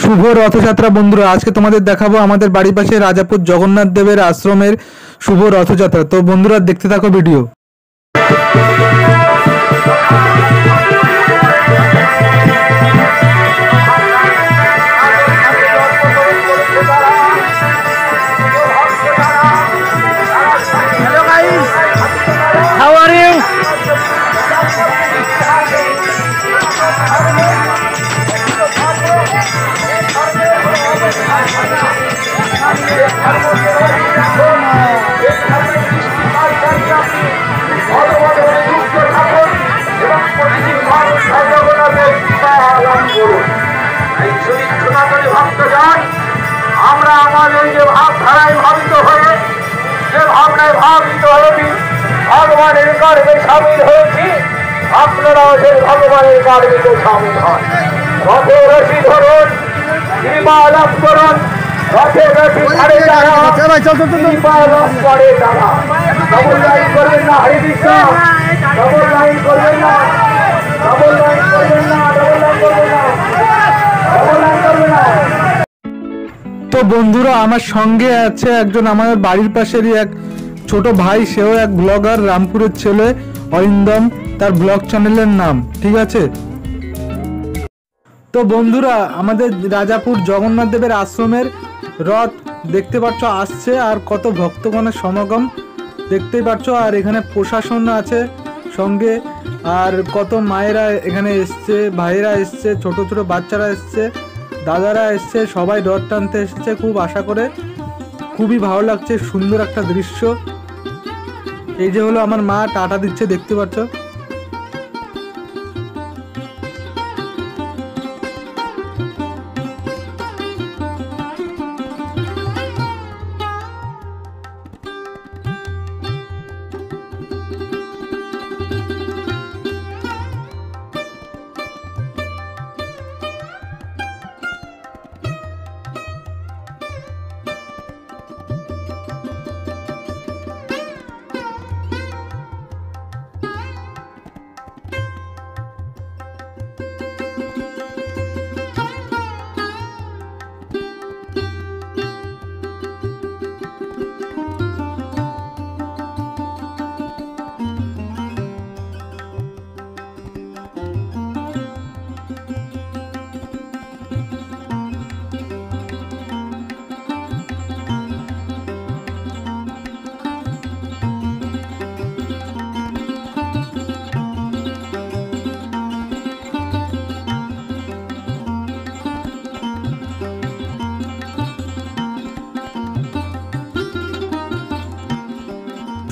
শুভ রথযাত্রা বন্ধুরা, আজকে তোমাদের দেখাবো আমাদের বাড়ির পাশে রাজাপুর জগন্নাথ দেবের আশ্রমের শুভ রথযাত্রা। তো বন্ধুরা দেখতে থাকো ভিডিও। আমরা আমাদের যে ভাবধারায় ভাবিত হয়ে যে ভাবনায় ভাবিত হয়ে ভগবানের কর্মে সামিল হয়েছি, আপনারাও সেই ভগবানের কর্মে সামিল হন। রথে রশি ধরুন, কৃপা লাভ করুন। রথে রশি ধারে যারা কৃপা লাভ করে তারা। ডবল লাইন করবেন না, হরে কৃষ্ণ। ডবল লাইন করবেন না, ডবল লাইন করবেন না, ডবল লাইন করবেন না, ডবল লাইন করবেন না। তো বন্ধুরা আমার সঙ্গে আছে একজন আমাদের বাড়ির পাশেরই এক ছোট ভাই, সেও এক ব্লগার, রামপুরের ছেলে অরিন্দম, তার ব্লগ চ্যানেলের নাম, ঠিক আছে। তো বন্ধুরা আমাদের রাজাপুর জগন্নাথ দেবের আশ্রমের রথ দেখতে পাচ্ছ আসছে, আর কত ভক্তগণের সমাগম দেখতেই পাচ্ছ। আর এখানে প্রশাসন আছে সঙ্গে, আর কত মায়েরা এখানে এসছে, ভাইয়েরা এসছে, ছোট ছোট বাচ্চারা এসছে, দাদারা এসছে, সবাই রথ টানতে এসছে। খুব আশা করে খুবই ভালো লাগছে, সুন্দর একটা দৃশ্য। এই যে হলো আমার মা টাটা দিচ্ছে, দেখতে পাচ্ছ।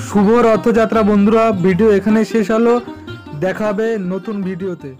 শুভ রথযাত্রা বন্ধুরা, ভিডিও এখানে শেষ হলো, দেখা হবে নতুন ভিডিওতে।